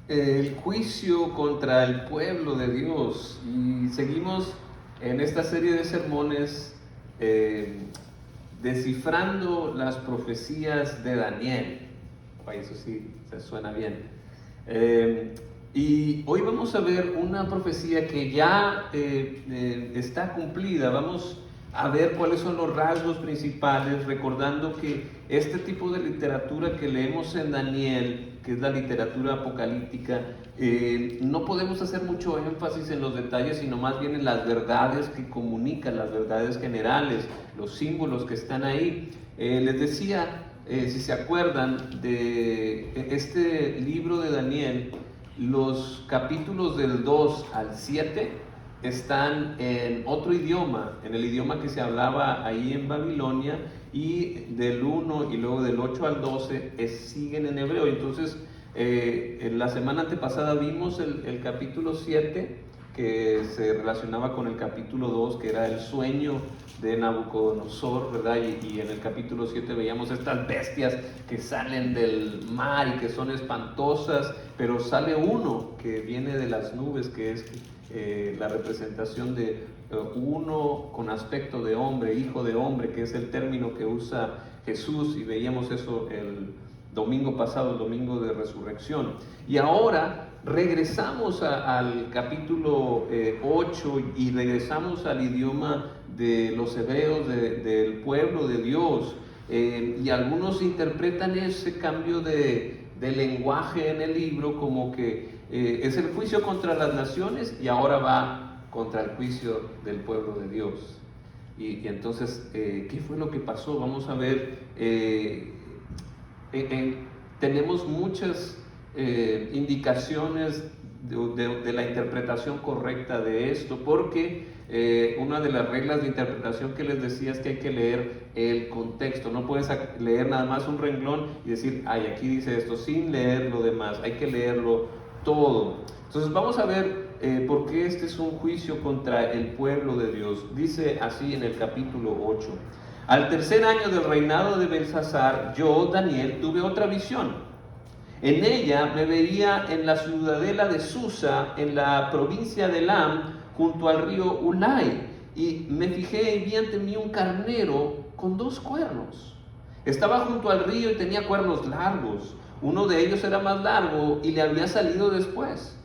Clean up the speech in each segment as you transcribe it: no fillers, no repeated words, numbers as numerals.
el juicio contra el pueblo de Dios, y seguimos en esta serie de sermones descifrando las profecías de Daniel. Eso sí, se suena bien. Y hoy vamos a ver una profecía que ya está cumplida. Vamos a ver cuáles son los rasgos principales, recordando que este tipo de literatura que leemos en Daniel, que es la literatura apocalíptica, no podemos hacer mucho énfasis en los detalles, sino más bien en las verdades que comunican, las verdades generales, los símbolos que están ahí. Les decía, si se acuerdan de este libro de Daniel, los capítulos del 2 al 7 están en otro idioma, en el idioma que se hablaba ahí en Babilonia, y del 1 y luego del 8 al 12 siguen en hebreo. Entonces, en la semana antepasada vimos el capítulo 7, que se relacionaba con el capítulo 2, que era el sueño de Nabucodonosor, ¿verdad? Y en el capítulo 7 veíamos estas bestias que salen del mar y que son espantosas, pero sale uno que viene de las nubes, que es la representación de uno con aspecto de hombre, hijo de hombre, que es el término que usa Jesús, y veíamos eso el domingo pasado, el domingo de resurrección. Y ahora regresamos al capítulo 8 y regresamos al idioma de los hebreos, del pueblo de Dios, y algunos interpretan ese cambio de lenguaje en el libro como que es el juicio contra las naciones y ahora va contra el juicio del pueblo de Dios. Y entonces, ¿qué fue lo que pasó? Vamos a ver. Tenemos muchas indicaciones de la interpretación correcta de esto, porque una de las reglas de interpretación que les decía es que hay que leer el contexto. No puedes leer nada más un renglón y decir, ay, aquí dice esto, sin leer lo demás. Hay que leerlo todo. Entonces vamos a ver por qué este es un juicio contra el pueblo de Dios. Dice así en el capítulo 8. Al tercer año del reinado de Belsasar, yo, Daniel, tuve otra visión. En ella me veía en la ciudadela de Susa, en la provincia de Elam, junto al río Ulai, y me fijé y vi ante mí un carnero con 2 cuernos. Estaba junto al río y tenía cuernos largos. Uno de ellos era más largo y le había salido después.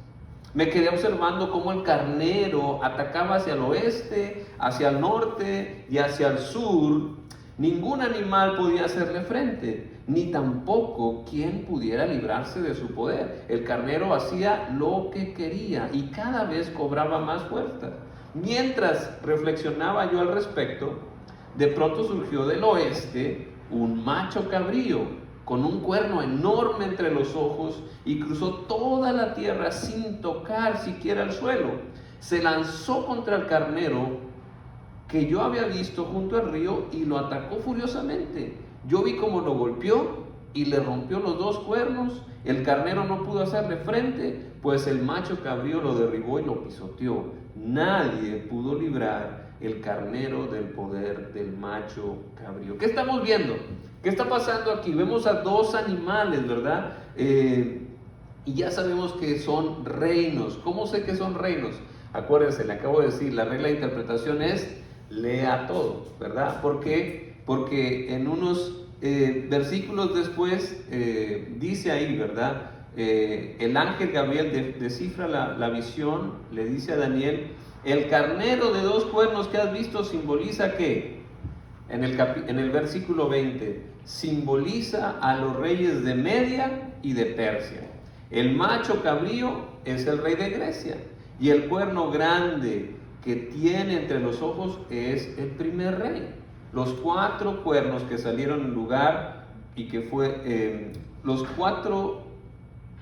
Me quedé observando cómo el carnero atacaba hacia el oeste, hacia el norte y hacia el sur. Ningún animal podía hacerle frente, ni tampoco quien pudiera librarse de su poder. El carnero hacía lo que quería y cada vez cobraba más fuerza. Mientras reflexionaba yo al respecto, de pronto surgió del oeste un macho cabrío con un cuerno enorme entre los ojos y cruzó toda la tierra sin tocar siquiera el suelo. Se lanzó contra el carnero que yo había visto junto al río y lo atacó furiosamente. Yo vi cómo lo golpeó y le rompió los 2 cuernos. El carnero no pudo hacerle frente, pues el macho cabrío lo derribó y lo pisoteó. Nadie pudo librar el carnero del poder del macho cabrío. ¿Qué estamos viendo? ¿Qué está pasando aquí? Vemos a 2 animales, ¿verdad? Y ya sabemos que son reinos. ¿Cómo sé que son reinos? Acuérdense, le acabo de decir, la regla de interpretación es lea todo, ¿verdad? ¿Por qué? Porque en unos versículos después dice ahí, ¿verdad? El ángel Gabriel descifra la visión, le dice a Daniel, el carnero de 2 cuernos que has visto simboliza ¿qué? En el versículo 20, simboliza a los reyes de Media y de Persia. El macho cabrío es el rey de Grecia y el cuerno grande que tiene entre los ojos es el primer rey. Los 4 cuernos que salieron en lugar y que fue los 4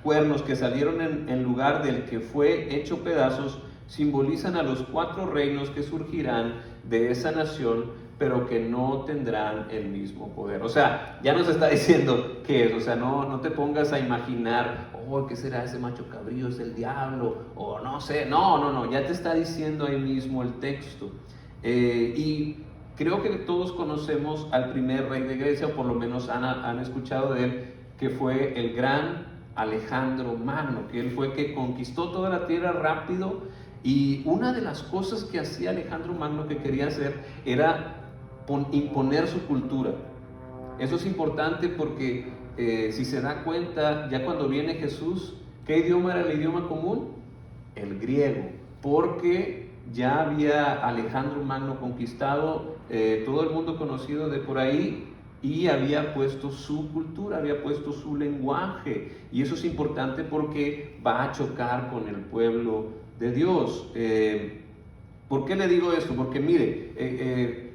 cuernos que salieron en lugar del que fue hecho pedazos simbolizan a los 4 reinos que surgirán de esa nación, pero que no tendrán el mismo poder. O sea, ya nos está diciendo qué es. O sea, no te pongas a imaginar, oh, ¿qué será ese macho cabrío? ¿Es el diablo? O no sé. No, ya te está diciendo ahí mismo el texto. Y creo que todos conocemos al primer rey de Grecia, o por lo menos han escuchado de él, que fue el gran Alejandro Magno, que él fue el que conquistó toda la tierra rápido. Y una de las cosas que hacía Alejandro Magno, que quería hacer, era imponer su cultura. Eso es importante porque si se da cuenta, ya cuando viene Jesús, ¿qué idioma era el idioma común? El griego, porque ya había Alejandro Magno conquistado todo el mundo conocido de por ahí, y había puesto su cultura, había puesto su lenguaje, y eso es importante porque va a chocar con el pueblo de Dios. ¿Por qué le digo esto? Porque mire,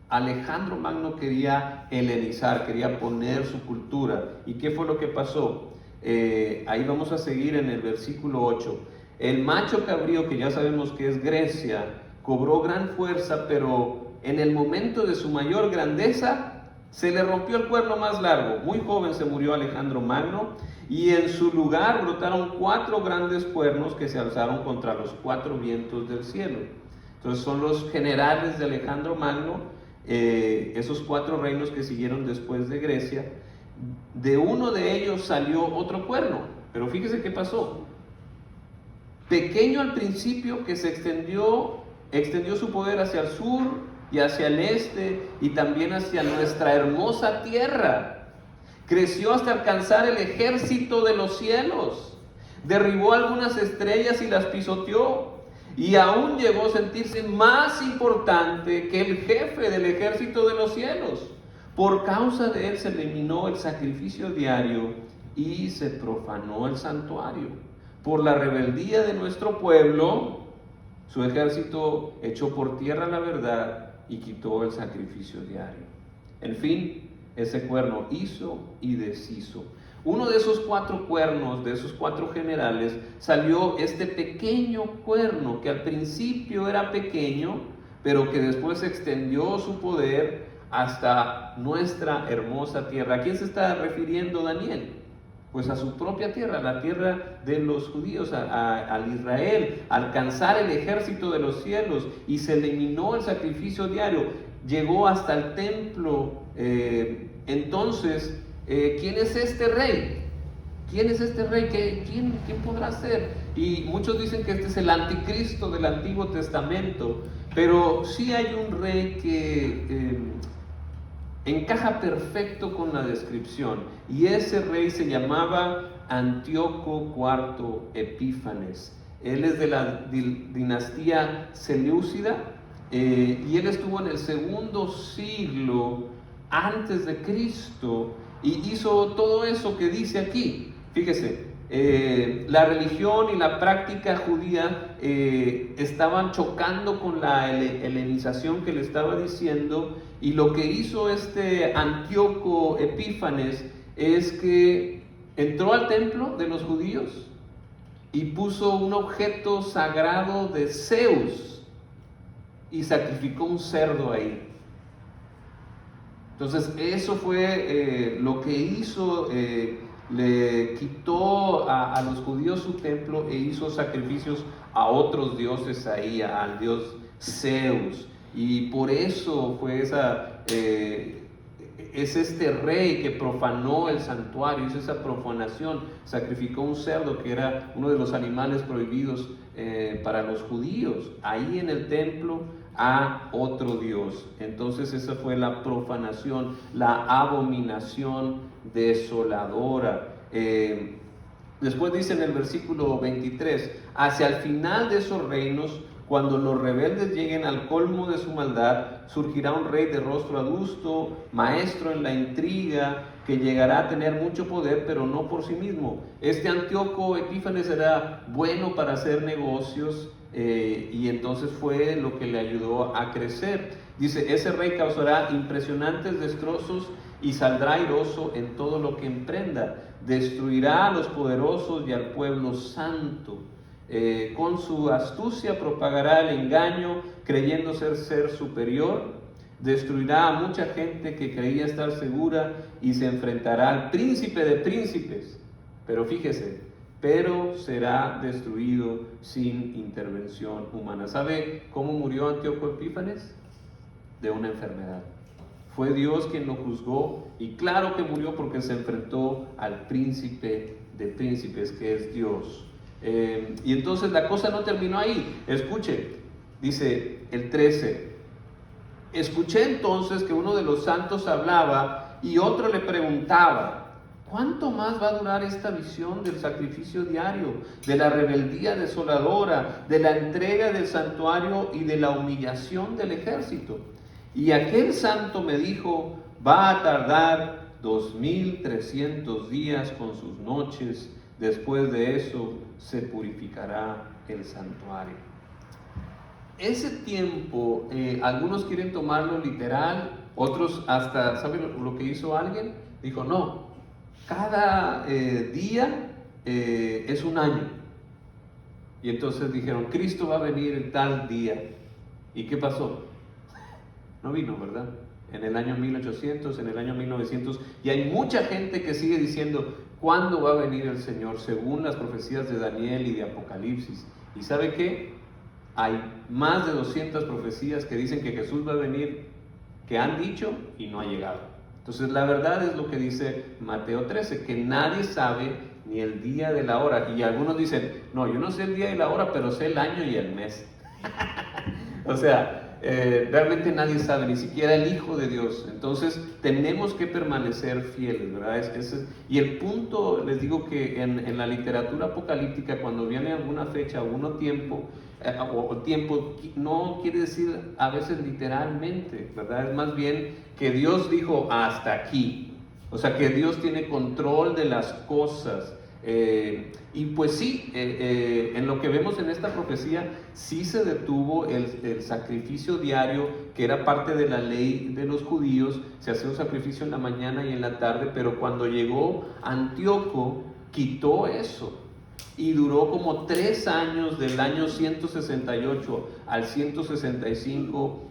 Alejandro Magno quería helenizar, quería poner su cultura. ¿Y qué fue lo que pasó? Ahí vamos a seguir en el versículo 8. El macho cabrío, que ya sabemos que es Grecia, cobró gran fuerza, pero en el momento de su mayor grandeza se le rompió el cuerno más largo. Muy joven se murió Alejandro Magno, y en su lugar brotaron 4 grandes cuernos que se alzaron contra los 4 vientos del cielo. Entonces son los generales de Alejandro Magno, esos 4 reinos que siguieron después de Grecia. De uno de ellos salió otro cuerno, pero fíjese qué pasó. Pequeño al principio, que se extendió su poder hacia el sur y hacia el este, y también hacia nuestra hermosa tierra. Creció hasta alcanzar el ejército de los cielos, derribó algunas estrellas y las pisoteó, y aún llegó a sentirse más importante que el jefe del ejército de los cielos. Por causa de él se eliminó el sacrificio diario y se profanó el santuario. Por la rebeldía de nuestro pueblo, su ejército echó por tierra la verdad y quitó el sacrificio diario. En fin, ese cuerno hizo y deshizo. Uno de esos 4 cuernos, de esos 4 generales, salió este pequeño cuerno, que al principio era pequeño, pero que después extendió su poder hasta nuestra hermosa tierra. ¿A quién se está refiriendo Daniel? Pues a su propia tierra, la tierra de los judíos, al Israel, alcanzar el ejército de los cielos, y se eliminó el sacrificio diario, llegó hasta el templo. Entonces, ¿quién es este rey? ¿Quién es este rey? ¿Quién podrá ser? Y muchos dicen que este es el anticristo del Antiguo Testamento, pero sí hay un rey que encaja perfecto con la descripción, y ese rey se llamaba Antíoco IV Epífanes. Él es de la dinastía seleucida, y él estuvo en el 2º siglo antes de Cristo, y hizo todo eso que dice aquí. Fíjese, la religión y la práctica judía estaban chocando con la helenización que le estaba diciendo, y lo que hizo este Antíoco Epífanes es que entró al templo de los judíos y puso un objeto sagrado de Zeus y sacrificó un cerdo ahí. Entonces eso fue lo que hizo. Le quitó a los judíos su templo e hizo sacrificios a otros dioses ahí, al dios Zeus. Y por eso fue es este rey que profanó el santuario, hizo esa profanación, sacrificó un cerdo, que era uno de los animales prohibidos para los judíos, ahí en el templo, a otro dios. Entonces esa fue la profanación, la abominación desoladora. Después dice en el versículo 23, hacia el final de esos reinos, cuando los rebeldes lleguen al colmo de su maldad, surgirá un rey de rostro adusto, maestro en la intriga, que llegará a tener mucho poder, pero no por sí mismo. Este Antíoco Epífanes era bueno para hacer negocios, y entonces fue lo que le ayudó a crecer. Dice, ese rey causará impresionantes destrozos y saldrá airoso en todo lo que emprenda. Destruirá a los poderosos y al pueblo santo. Con su astucia propagará el engaño, creyendo ser superior. Destruirá a mucha gente que creía estar segura y se enfrentará al príncipe de príncipes. Pero fíjese, pero será destruido sin intervención humana. ¿Sabe cómo murió Antíoco Epífanes? De una enfermedad. Fue Dios quien lo juzgó, y claro que murió porque se enfrentó al príncipe de príncipes, que es Dios. Y entonces la cosa no terminó ahí. Escuche, dice el 13: escuché entonces que uno de los santos hablaba y otro le preguntaba: ¿cuánto más va a durar esta visión del sacrificio diario, de la rebeldía desoladora, de la entrega del santuario y de la humillación del ejército? Y aquel santo me dijo: va a tardar 2300 días con sus noches. Después de eso se purificará el santuario. Ese tiempo, algunos quieren tomarlo literal, otros hasta, ¿saben lo que hizo alguien? Dijo: no, cada día es un año. Y entonces dijeron: Cristo va a venir en tal día. ¿Y qué pasó? No vino, ¿verdad? En el año 1800, en el año 1900, y hay mucha gente que sigue diciendo: ¿cuándo va a venir el Señor? Según las profecías de Daniel y de Apocalipsis. ¿Y sabe qué? Hay más de 200 profecías que dicen que Jesús va a venir, que han dicho y no ha llegado. Entonces la verdad es lo que dice Mateo 13, que nadie sabe ni el día de la hora. Y algunos dicen: no, yo no sé el día y la hora, pero sé el año y el mes. O sea, realmente nadie sabe, ni siquiera el Hijo de Dios. Entonces tenemos que permanecer fieles, ¿verdad? Y el punto, les digo que en la literatura apocalíptica, cuando viene alguna fecha o algún tiempo, tiempo, no quiere decir a veces literalmente, ¿verdad? Es más bien que Dios dijo: hasta aquí. O sea, que Dios tiene control de las cosas. Y pues sí, en lo que vemos en esta profecía, sí se detuvo el sacrificio diario, que era parte de la ley de los judíos. Se hacía un sacrificio en la mañana y en la tarde, pero cuando llegó Antíoco, quitó eso. Y duró como 3 años, del año 168 al 165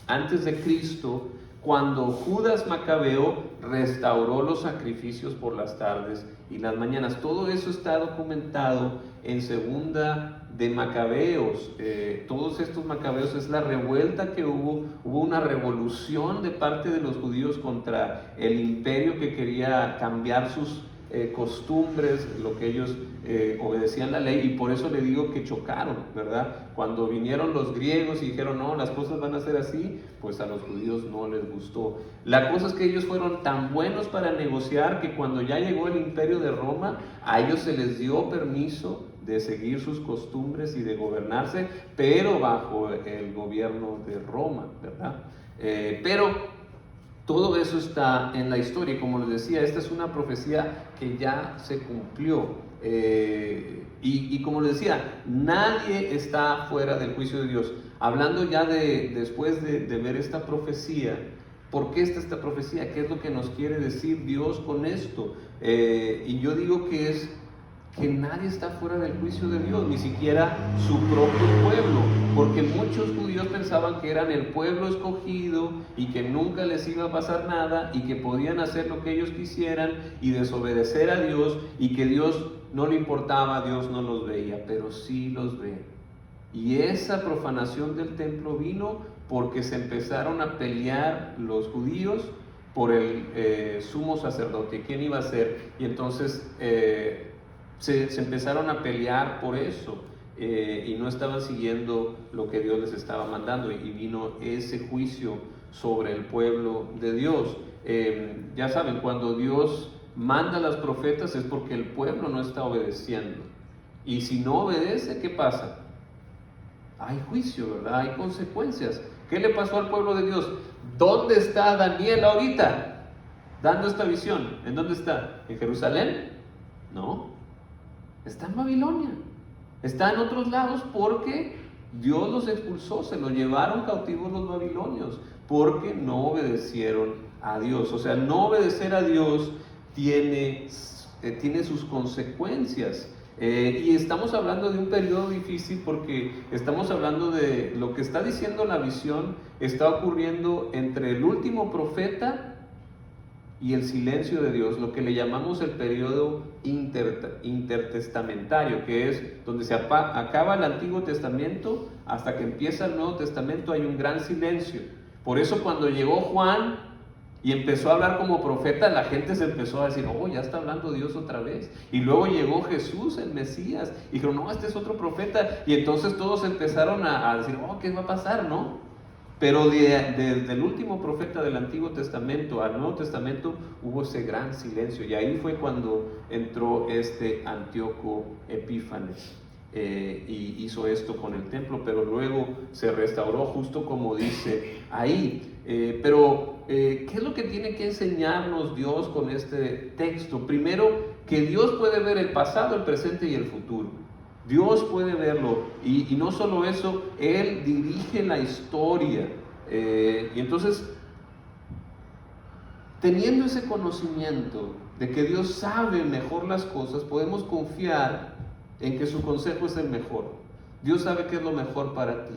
antes de Cristo, cuando Judas Macabeo restauró los sacrificios por las tardes y las mañanas. Todo eso está documentado en Segunda de Macabeos. Todos estos macabeos es la revuelta que hubo una revolución de parte de los judíos contra el imperio que quería cambiar sus costumbres, lo que ellos obedecían la ley, y por eso le digo que chocaron, ¿verdad? Cuando vinieron los griegos y dijeron: no, las cosas van a ser así, pues a los judíos no les gustó. La cosa es que ellos fueron tan buenos para negociar que cuando ya llegó el imperio de Roma, a ellos se les dio permiso de seguir sus costumbres y de gobernarse, pero bajo el gobierno de Roma, ¿verdad? Pero todo eso está en la historia, y como les decía, esta es una profecía que ya se cumplió. Y como les decía, nadie está fuera del juicio de Dios. Hablando ya después de ver esta profecía, ¿por qué está esta profecía? ¿Qué es lo que nos quiere decir Dios con esto? Y yo digo que es que nadie está fuera del juicio de Dios, ni siquiera su propio pueblo, porque muchos judíos pensaban que eran el pueblo escogido y que nunca les iba a pasar nada y que podían hacer lo que ellos quisieran y desobedecer a Dios, y que Dios no le importaba, Dios no los veía, pero sí los ve. Y esa profanación del templo vino porque se empezaron a pelear los judíos por el sumo sacerdote, quién iba a ser, y entonces se empezaron a pelear por eso, y no estaban siguiendo lo que Dios les estaba mandando, y vino ese juicio sobre el pueblo de Dios. Ya saben, cuando Dios manda a los profetas es porque el pueblo no está obedeciendo, y si no obedece, ¿qué pasa? Hay juicio, ¿verdad? Hay consecuencias. ¿Qué le pasó al pueblo de Dios? ¿Dónde está Daniel ahorita dando esta visión? ¿En dónde está? ¿En Jerusalén? No, está en Babilonia, está en otros lados, porque Dios los expulsó, se los llevaron cautivos los babilonios, porque no obedecieron a Dios. O sea, no obedecer a Dios tiene sus consecuencias. Y estamos hablando de un periodo difícil, porque estamos hablando de lo que está diciendo la visión, está ocurriendo entre el último profeta y el silencio de Dios, lo que le llamamos el periodo intertestamentario, que es donde se acaba el Antiguo Testamento hasta que empieza el Nuevo Testamento. Hay un gran silencio, Por eso cuando llegó Juan y empezó a hablar como profeta, la gente se empezó a decir, oh, ya está hablando Dios otra vez. Y luego llegó Jesús, el Mesías, y dijeron, no, este es otro profeta. Y entonces todos empezaron a decir, oh, ¿qué va a pasar, no? Pero desde el último profeta del Antiguo Testamento al Nuevo Testamento hubo ese gran silencio. Y ahí fue cuando entró este Antíoco Epífanes. Y hizo esto con el templo, pero luego se restauró justo como dice ahí. ¿Qué es lo que tiene que enseñarnos Dios con este texto? Primero, que Dios puede ver el pasado, el presente y el futuro. Dios puede verlo, y no solo eso, Él dirige la historia. Y entonces, teniendo ese conocimiento de que Dios sabe mejor las cosas, podemos confiar en que su consejo es el mejor. Dios sabe qué es lo mejor para ti.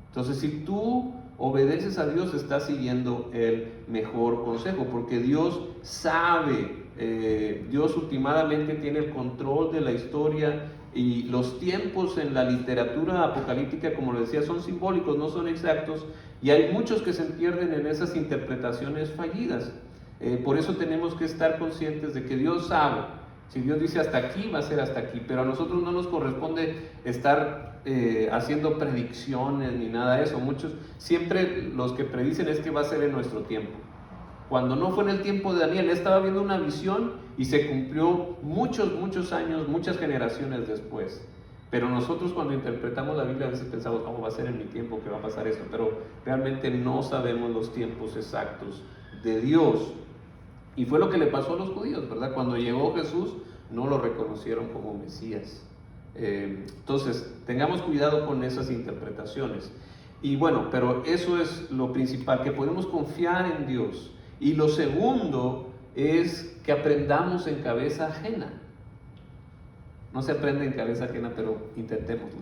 Entonces, si tú obedeces a Dios, estás siguiendo el mejor consejo, porque Dios sabe, Dios últimamente tiene el control de la historia, y los tiempos en la literatura apocalíptica, como les decía, son simbólicos, no son exactos, y hay muchos que se pierden en esas interpretaciones fallidas. Por eso tenemos que estar conscientes de que Dios sabe. Si Dios dice hasta aquí, va a ser hasta aquí, pero a nosotros no nos corresponde estar haciendo predicciones ni nada de eso. Muchos, siempre los que predicen es que va a ser en nuestro tiempo. Cuando no fue en el tiempo de Daniel, él estaba viendo una visión y se cumplió muchos años, muchas generaciones después. Pero nosotros cuando interpretamos la Biblia a veces pensamos, ¿cómo va a ser en mi tiempo que va a pasar esto? Pero realmente no sabemos los tiempos exactos de Dios. Y fue lo que le pasó a los judíos, ¿verdad? Cuando llegó Jesús, no lo reconocieron como Mesías. Entonces, tengamos cuidado con esas interpretaciones. Y bueno, pero eso es lo principal, que podemos confiar en Dios. Y lo segundo es que aprendamos en cabeza ajena. No se aprende en cabeza ajena, pero intentémoslo.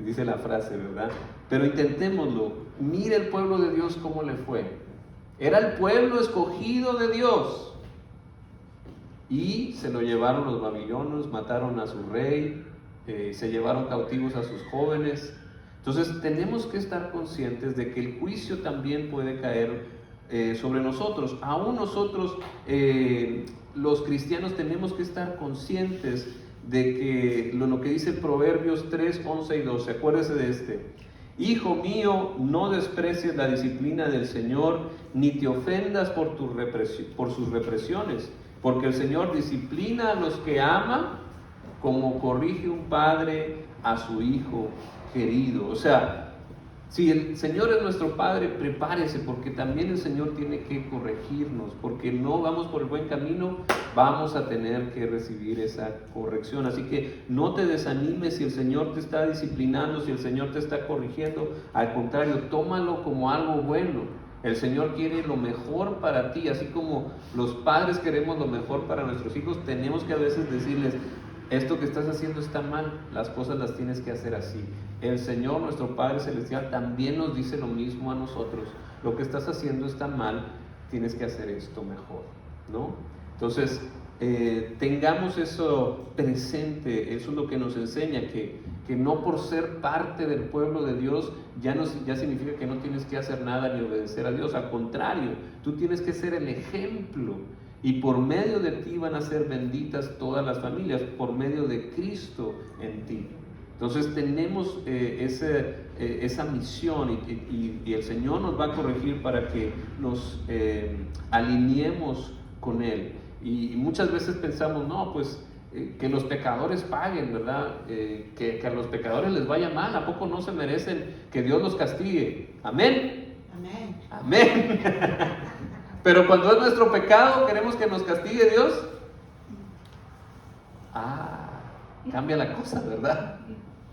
Dice la frase, ¿verdad? Pero intentémoslo. Mire el pueblo de Dios cómo le fue. Era el pueblo escogido de Dios. Y se lo llevaron los babilonios, mataron a su rey, se llevaron cautivos a sus jóvenes. Entonces tenemos que estar conscientes de que el juicio también puede caer sobre nosotros. Aún nosotros, los cristianos, tenemos que estar conscientes de que lo que dice Proverbios 3, 11 y 12, acuérdese de este: Hijo mío, no desprecies la disciplina del Señor, ni te ofendas por sus represiones, porque el Señor disciplina a los que ama, como corrige un padre a su hijo querido. O sea, si el Señor es nuestro Padre, prepárese, porque también el Señor tiene que corregirnos, porque no vamos por el buen camino, vamos a tener que recibir esa corrección. Así que no te desanimes si el Señor te está disciplinando, si el Señor te está corrigiendo. Al contrario, tómalo como algo bueno. El Señor quiere lo mejor para ti, así como los padres queremos lo mejor para nuestros hijos. Tenemos que a veces decirles: esto que estás haciendo está mal, las cosas las tienes que hacer así. El Señor, nuestro Padre Celestial, también nos dice lo mismo a nosotros: lo que estás haciendo está mal, tienes que hacer esto mejor, ¿no? Entonces, tengamos eso presente. Eso es lo que nos enseña, que no por ser parte del pueblo de Dios ya significa que no tienes que hacer nada ni obedecer a Dios. Al contrario, tú tienes que ser el ejemplo, y por medio de ti van a ser benditas todas las familias, por medio de Cristo en ti. Entonces tenemos esa misión, y el Señor nos va a corregir para que nos alineemos con Él. Y muchas veces pensamos, no, pues que los pecadores paguen, ¿verdad? Que a los pecadores les vaya mal. ¿A poco no se merecen que Dios los castigue? ¿Amén? Amén. Amén. Pero cuando es nuestro pecado, queremos que nos castigue Dios. Cambia la cosa, ¿verdad?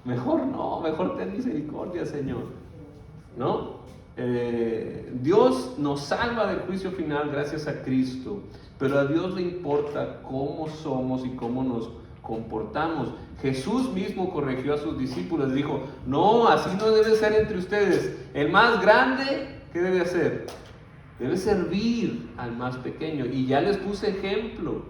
Mejor no, mejor ten misericordia, Señor, ¿no? Dios nos salva del juicio final gracias a Cristo, pero a Dios le importa cómo somos y cómo nos comportamos. Jesús mismo corrigió a sus discípulos, dijo: no, así no debe ser entre ustedes. El más grande, ¿qué debe hacer? Debe servir al más pequeño. Y ya les puse ejemplo.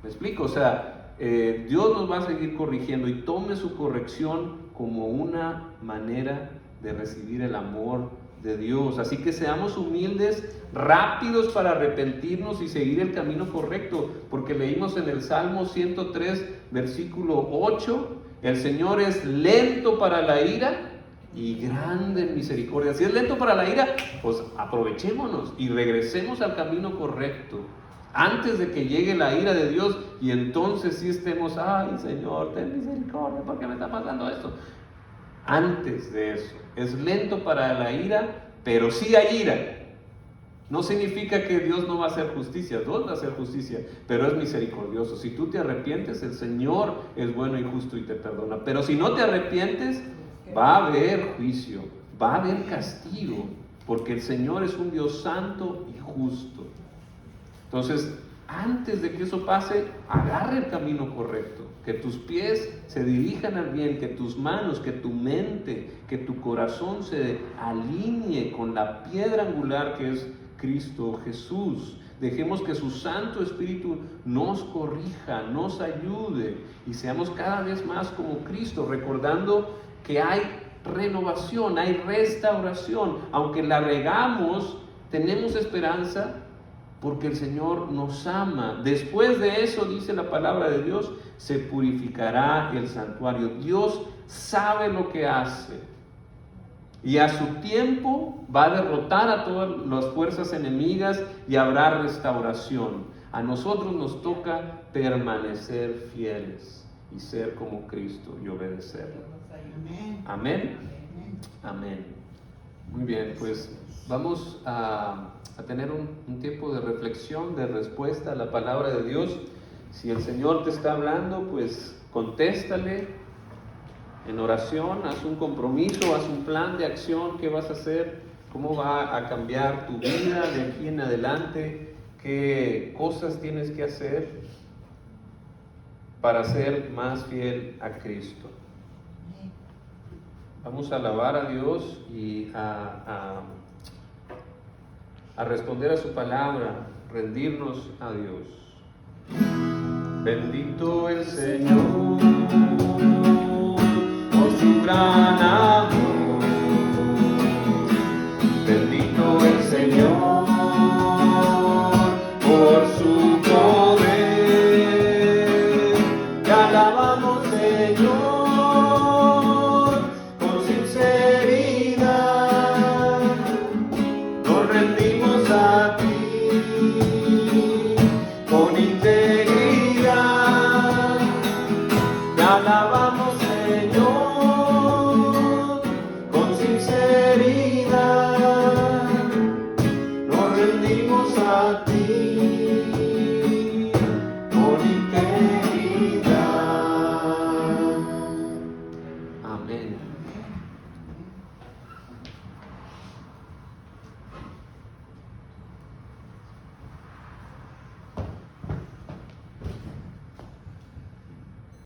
¿Me explico? O sea, Dios nos va a seguir corrigiendo, y tome su corrección como una manera de recibir el amor de Dios. Así que seamos humildes, rápidos para arrepentirnos y seguir el camino correcto, porque leímos en el Salmo 103, versículo 8, el Señor es lento para la ira y grande en misericordia. Si es lento para la ira, pues aprovechémonos y regresemos al camino correcto antes de que llegue la ira de Dios, y entonces sí estemos, ay Señor, ten misericordia, ¿por qué me está pasando esto? Antes de eso, es lento para la ira, pero sí hay ira. No significa que Dios no va a hacer justicia, Dios va a hacer justicia, pero es misericordioso. Si tú te arrepientes, el Señor es bueno y justo y te perdona. Pero si no te arrepientes, va a haber juicio, va a haber castigo, porque el Señor es un Dios santo y justo. Entonces, antes de que eso pase, agarra el camino correcto, que tus pies se dirijan al bien, que tus manos, que tu mente, que tu corazón se alinee con la piedra angular que es Cristo Jesús. Dejemos que su Santo Espíritu nos corrija, nos ayude y seamos cada vez más como Cristo, recordando que hay renovación, hay restauración. Aunque la regamos, tenemos esperanza porque el Señor nos ama. Después de eso, dice la palabra de Dios, se purificará el santuario. Dios sabe lo que hace. Y a su tiempo va a derrotar a todas las fuerzas enemigas y habrá restauración. A nosotros nos toca permanecer fieles y ser como Cristo y obedecerle. Amén. Amén. Muy bien, pues vamos a tener un tiempo de reflexión, de respuesta a la palabra de Dios. Si el Señor te está hablando, pues contéstale en oración, haz un compromiso, haz un plan de acción, qué vas a hacer, cómo va a cambiar tu vida de aquí en adelante, qué cosas tienes que hacer para ser más fiel a Cristo. Vamos a alabar a Dios y a responder a su palabra, rendirnos a Dios. Bendito el Señor por su gran amor. Bendito el Señor por su poder. Te alabamos, Señor, con sinceridad. Nos rendimos a ti con integridad. Te alabamos, Señor, con sinceridad. Nos rendimos a ti con integridad. Amén.